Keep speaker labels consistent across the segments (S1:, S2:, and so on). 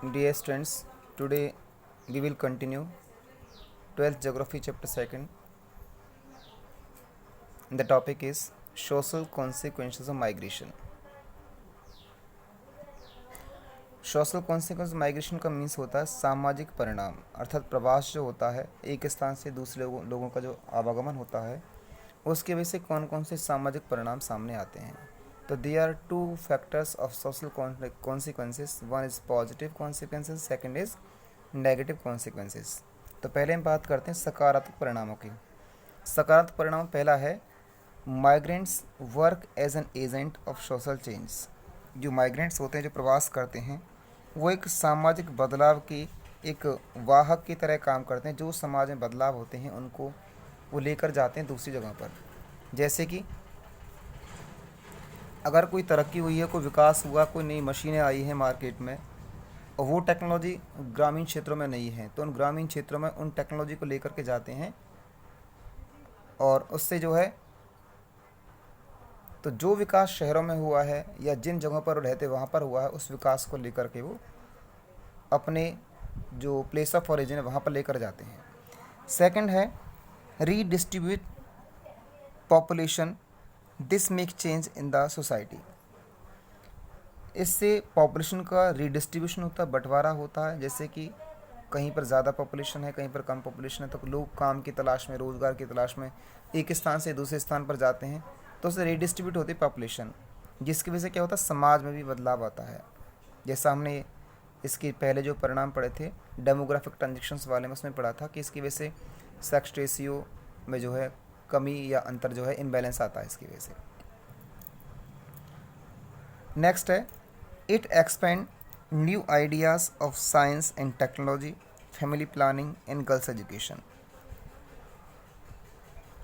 S1: Dear students, today we will continue 12th Geography chapter 2nd. The topic is social consequences of migration. Social consequence migration का means होता है सामाजिक परिणाम, अर्थात प्रवास जो होता है एक स्थान से दूसरे लोगों का जो आवागमन होता है उसकी वजह से कौन कौन से सामाजिक परिणाम सामने आते हैं। तो they are two factors of social consequences, one is positive consequences, second is negative consequences. तो पहले हम बात करते हैं सकारात्मक परिणामों की। सकारात्मक परिणाम पहला है migrants work as an agent of social change. जो माइग्रेंट्स होते हैं, जो प्रवास करते हैं, वो एक सामाजिक बदलाव की एक वाहक की तरह काम करते हैं। जो समाज में बदलाव होते हैं उनको वो लेकर जाते हैं दूसरी जगह पर। जैसे कि अगर कोई तरक्की हुई है, कोई विकास हुआ, कोई नई मशीनें आई हैं मार्केट में और वो टेक्नोलॉजी ग्रामीण क्षेत्रों में नहीं है, तो उन ग्रामीण क्षेत्रों में उन टेक्नोलॉजी को लेकर के जाते हैं और उससे जो है तो जो विकास शहरों में हुआ है या जिन जगहों पर रहते वहाँ पर हुआ है उस विकास को लेकर के वो अपने जो प्लेस ऑफ ओरिजिन है वहाँ पर लेकर जाते हैं। सेकंड है redistribute population, this make change in the society. इससे पॉपुलेशन का रीडिस्ट्रीब्यूशन होता है, बंटवारा होता है। जैसे कि कहीं पर ज़्यादा पॉपुलेशन है, कहीं पर कम पॉपुलेशन है, तो लोग काम की तलाश में, रोज़गार की तलाश में एक स्थान से दूसरे स्थान पर जाते हैं, तो उससे रीडिस्ट्रीब्यूट होती है पॉपुलेशन, जिसकी वजह से क्या होता है समाज में भी बदलाव आता है। जैसा हमने इसके पहले जो परिणाम पढ़े थे डेमोग्राफिक ट्रांजेक्शन्स वाले में, उसमें पढ़ा था कि इसकी वजह से सेक्स रेशियो में जो है कमी या अंतर जो है इम्बैलेंस आता है इसकी वजह से। नेक्स्ट है it expand new ideas of science and technology, family planning and girls education.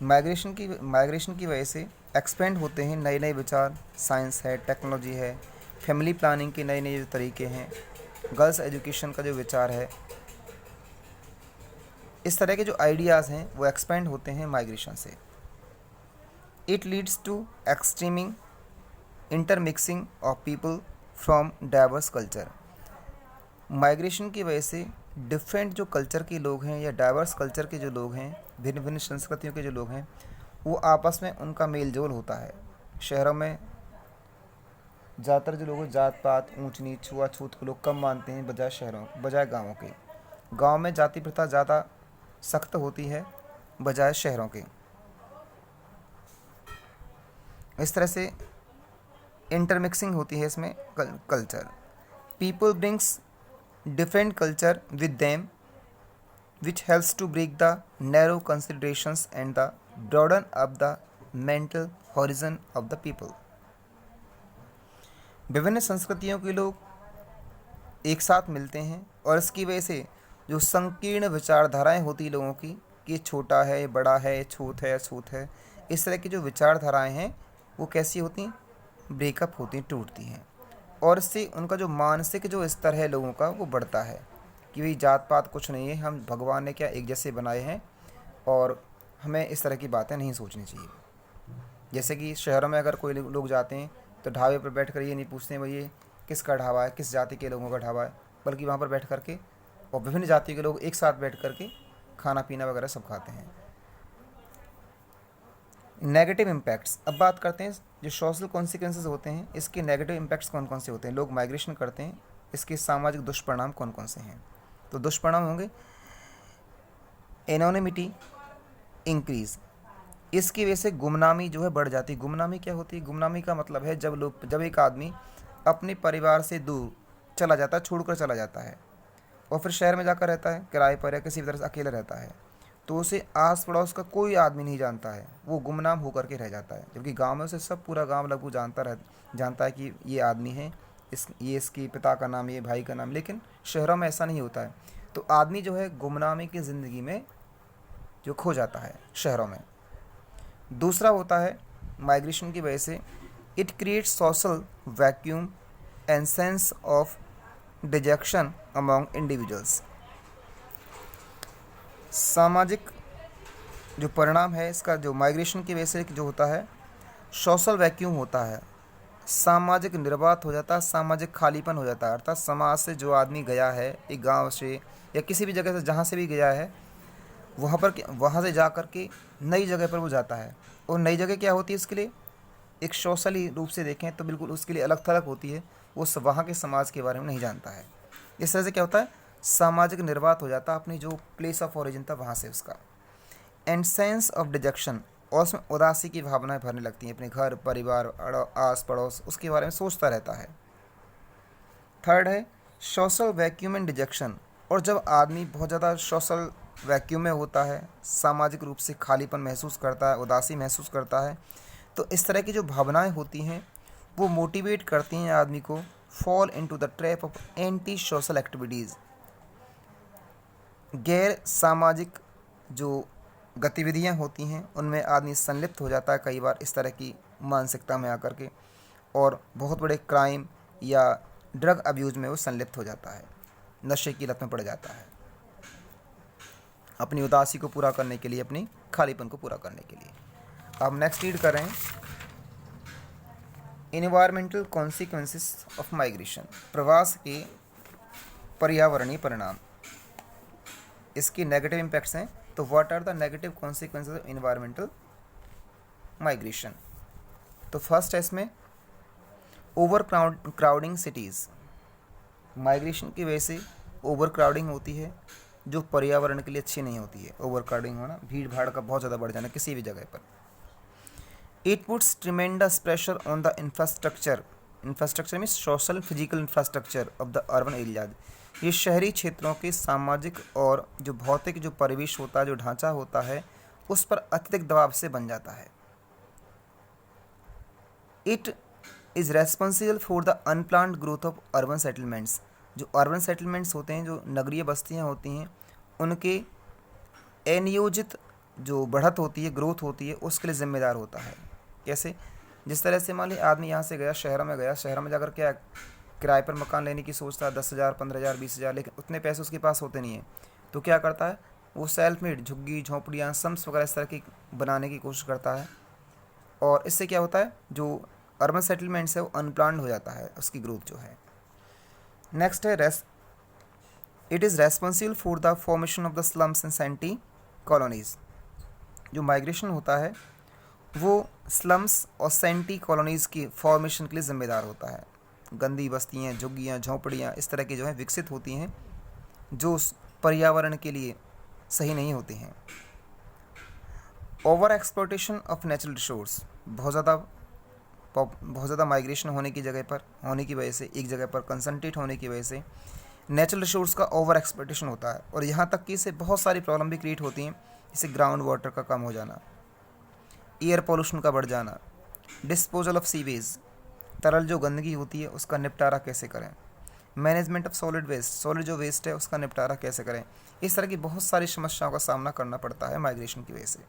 S1: Migration की वजह से एक्सपेंड होते हैं नए नए विचार, साइंस है, टेक्नोलॉजी है, फैमिली प्लानिंग के नए नए जो तरीके हैं, गर्ल्स एजुकेशन का जो विचार है, इस तरह के जो आइडियाज़ हैं वो एक्सपेंड होते हैं माइग्रेशन से। It leads to extreming intermixing of people from diverse culture. Migration की वजह से डिफरेंट जो कल्चर के लोग हैं या डाइवर्स कल्चर के जो लोग हैं, भिन्न भिन्न संस्कृतियों के जो लोग हैं, वो आपस में उनका मेल जोल होता है। शहरों में ज़्यादातर जो लोग जात पात, ऊंच नीच, छुआछूत को लोग कम मानते हैं बजाय गाँवों के। गाँव में जाति प्रथा ज़्यादा सख्त होती है बजाय शहरों के। इस तरह से इंटरमिक्सिंग होती है इसमें culture. People brings different culture with them, which helps to break the narrow considerations and the broaden up the mental horizon of the people। विभिन्न संस्कृतियों के लोग एक साथ मिलते हैं और इसकी वजह से जो संकीर्ण विचारधाराएं होती लोगों की कि ये छोटा है, ये बड़ा है, ये छूत है, अछूत है, इस तरह की जो विचारधाराएं हैं वो कैसी होती हैं, ब्रेकअप होती हैं, टूटती हैं। और इससे उनका जो मानसिक जो स्तर है लोगों का वो बढ़ता है कि भाई जात पात कुछ नहीं है, हम भगवान ने क्या एक जैसे बनाए हैं और हमें इस तरह की बातें नहीं सोचनी चाहिए। जैसे कि शहरों में अगर कोई लोग जाते हैं तो ढाबे पर बैठ कर ये नहीं पूछते हैं भाई ये किसका ढाबा है, किस जाति के लोगों का ढाबा है, बल्कि वहाँ पर बैठ कर के और विभिन्न जाति के लोग एक साथ बैठ कर के खाना पीना वगैरह सब खाते हैं। नेगेटिव इम्पैक्ट्स, अब बात करते हैं जो सोशल कॉन्सिक्वेंसेस होते हैं इसके नेगेटिव इम्पैक्ट्स कौन कौन से होते हैं। लोग माइग्रेशन करते हैं, इसके सामाजिक दुष्परिणाम कौन कौन से हैं। तो दुष्परिणाम होंगे एनोनिमिटी इंक्रीज, इसकी वजह से गुमनामी जो है बढ़ जाती है। गुमनामी क्या होती है? गुमनामी का मतलब है जब एक आदमी अपने परिवार से दूर चला जाता है, छोड़कर चला जाता है और फिर शहर में जाकर रहता है किराए पर या किसी भी तरह से अकेला रहता है, तो उसे आस पड़ोस का कोई आदमी नहीं जानता है, वो गुमनाम होकर के रह जाता है। जबकि गांव में उसे सब पूरा गांव लगभग जानता है कि ये आदमी है, ये इसके पिता का नाम, ये भाई का नाम। लेकिन शहरों में ऐसा नहीं होता है, तो आदमी जो है गुमनामी की ज़िंदगी में जो खो जाता है शहरों में। दूसरा होता है माइग्रेशन की वजह से it creates social vacuum and sense of detection among individuals. सामाजिक जो परिणाम है इसका, जो माइग्रेशन की वजह से जो होता है सोशल वैक्यूम होता है, सामाजिक निर्वात हो जाता है, सामाजिक खालीपन हो जाता है। अर्थात समाज से जो आदमी गया है, एक गांव से या किसी भी जगह से जहाँ से भी गया है, वहाँ से जा कर के नई जगह पर वो जाता है। और नई जगह क्या होती है उसके लिए, एक सोशली रूप से देखें तो बिल्कुल उसके लिए अलग थलग होती है। वो वहाँ के समाज के बारे में नहीं जानता है। इस तरह से क्या होता है, सामाजिक निर्वात हो जाता है अपनी जो प्लेस ऑफ ओरिजिन था वहाँ से उसका। एंड सेंस ऑफ डिजेक्शन, और उसमें उदासी की भावनाएं भरने लगती हैं। अपने घर परिवार आस पड़ोस उसके बारे में सोचता रहता है। थर्ड है सोशल वैक्यूम एंड डिजेक्शन, और जब आदमी बहुत ज़्यादा सोशल वैक्यूम में होता है, सामाजिक रूप से खालीपन महसूस करता है, उदासी महसूस करता है, तो इस तरह की जो भावनाएं होती हैं वो मोटिवेट करती हैं आदमी को fall into the trap of anti social activities. गैर सामाजिक जो गतिविधियां होती हैं उनमें आदमी संलिप्त हो जाता है कई बार इस तरह की मानसिकता में आकर के, और बहुत बड़े क्राइम या ड्रग अब्यूज़ में वो संलिप्त हो जाता है, नशे की लत में पड़ जाता है, अपनी उदासी को पूरा करने के लिए, अपनी खालीपन को पूरा करने के लिए। अब नेक्स्ट रीड कर रहे हैं इन्वायरमेंटल कॉन्सिक्वेंसेस ऑफ माइग्रेशन, प्रवास के पर्यावरणीय परिणाम, इसके नेगेटिव इम्पैक्ट्स हैं। तो what are the negative consequences of environmental migration. तो फर्स्ट है इसमें ओवर क्राउडिंग सिटीज़, माइग्रेशन की वजह से ओवर क्राउडिंग होती है जो पर्यावरण के लिए अच्छी नहीं होती है। ओवर क्राउडिंग होना, भीड़ भाड़ का बहुत ज़्यादा बढ़ जाना किसी भी जगह पर। It puts tremendous pressure on the infrastructure, infrastructure means social physical infrastructure of the urban areas. ये शहरी क्षेत्रों के सामाजिक और जो भौतिक जो परिवेश होता है, जो ढांचा होता है, उस पर अत्यधिक दबाव से बन जाता है। It is responsible for the unplanned growth of urban settlements, जो अर्बन सेटलमेंट्स होते हैं, जो नगरीय बस्तियां होती हैं, उनके अनियोजित जो बढ़त होती है, ग्रोथ होती है, उसके लिए जिम्मेदार होता है। कैसे, जिस तरह से मान लीजिए आदमी यहाँ से गया, शहर में गया, शहर में जाकर क्या किराए पर मकान लेने की सोचता है, 10,000 15,000 20,000, लेकिन उतने पैसे उसके पास होते नहीं हैं, तो क्या करता है वो सेल्फ मेड झुग्गी झोंपड़ियाँ सम्स वगैरह इस तरह की बनाने की कोशिश करता है। और इससे क्या होता है, जो अर्बन सेटलमेंट्स है वो अनप्लान्ड हो जाता है, उसकी ग्रोथ जो है। नेक्स्ट है it is responsible for the formation of the slums and shanty colonies. जो माइग्रेशन होता है वो स्लम्स और सेंटी कॉलोनीज़ की फॉर्मेशन के लिए ज़िम्मेदार होता है। गंदी बस्तियाँ, झुग्गियाँ, झोंपड़ियाँ इस तरह की जो है विकसित होती हैं, जो पर्यावरण के लिए सही नहीं होती हैं। Over exploitation of natural resource, बहुत ज़्यादा माइग्रेशन होने की वजह से, एक जगह पर कंसंट्रेट होने की वजह से नेचुरल रिसोर्स का ओवर एक्सप्लॉयटेशन होता है, और यहाँ तक कि इससे बहुत सारी प्रॉब्लम भी क्रिएट होती हैं, जैसे ग्राउंड वाटर का कम हो जाना, एयर पोल्यूशन का बढ़ जाना, डिस्पोजल ऑफ सीवेज, तरल जो गंदगी होती है उसका निपटारा कैसे करें, management of solid waste, solid जो वेस्ट है उसका निपटारा कैसे करें। इस तरह की बहुत सारी समस्याओं का सामना करना पड़ता है माइग्रेशन की वजह से।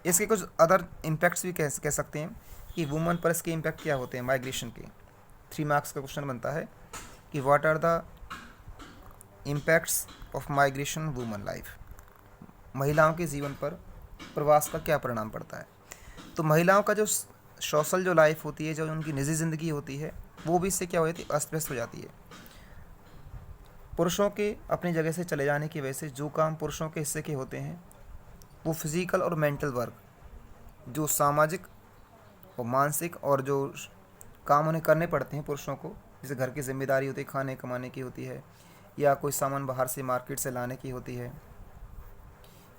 S1: इसके कुछ अदर इम्पैक्ट्स भी कह सकते हैं कि वुमन पर इसके इम्पैक्ट क्या होते हैं माइग्रेशन के। 3 मार्क्स का क्वेश्चन बनता है कि what are the impacts of migration woman life, महिलाओं के जीवन पर प्रवास का क्या परिणाम पड़ता है। तो महिलाओं का जो सोशल जो लाइफ होती है, जो उनकी निजी ज़िंदगी होती है, वो भी इससे क्या हो जाती है, अस्त व्यस्त हो जाती है। पुरुषों के अपनी जगह से चले जाने की वजह से जो काम पुरुषों के हिस्से के होते हैं, वो फिज़िकल और मेंटल वर्क, जो सामाजिक और मानसिक और जो काम उन्हें करने पड़ते हैं पुरुषों को, जैसे घर की जिम्मेदारी होती है, खाने कमाने की होती है, या कोई सामान बाहर से मार्केट से लाने की होती है,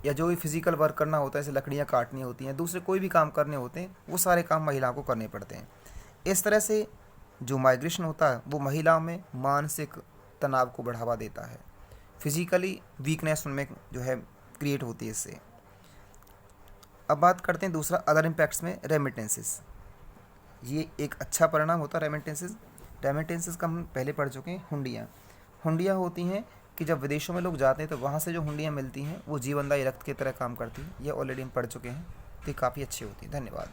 S1: या जो भी फिज़िकल वर्क करना होता है, जैसे लकड़ियाँ काटनी होती हैं, दूसरे कोई भी काम करने होते हैं, वो सारे काम महिलाओं को करने पड़ते हैं। इस तरह से जो माइग्रेशन होता है वो महिलाओं में मानसिक तनाव को बढ़ावा देता है, फिज़िकली वीकनेस उनमें जो है क्रिएट होती है इससे। अब बात करते हैं दूसरा अदर इम्पैक्ट्स में, रेमिटेंसेस। ये एक अच्छा परिणाम होता है रेमिटेंसेस। रेमिटेंसेस का हम पहले पढ़ चुके हैं। हुंडियाँ होती हैं कि जब विदेशों में लोग जाते हैं तो वहाँ से जो हुंडियाँ मिलती हैं वो जीवनदायी रक्त की तरह काम करती हैं। ये ऑलरेडी हम पढ़ चुके हैं, तो ये काफ़ी अच्छी होती है। धन्यवाद।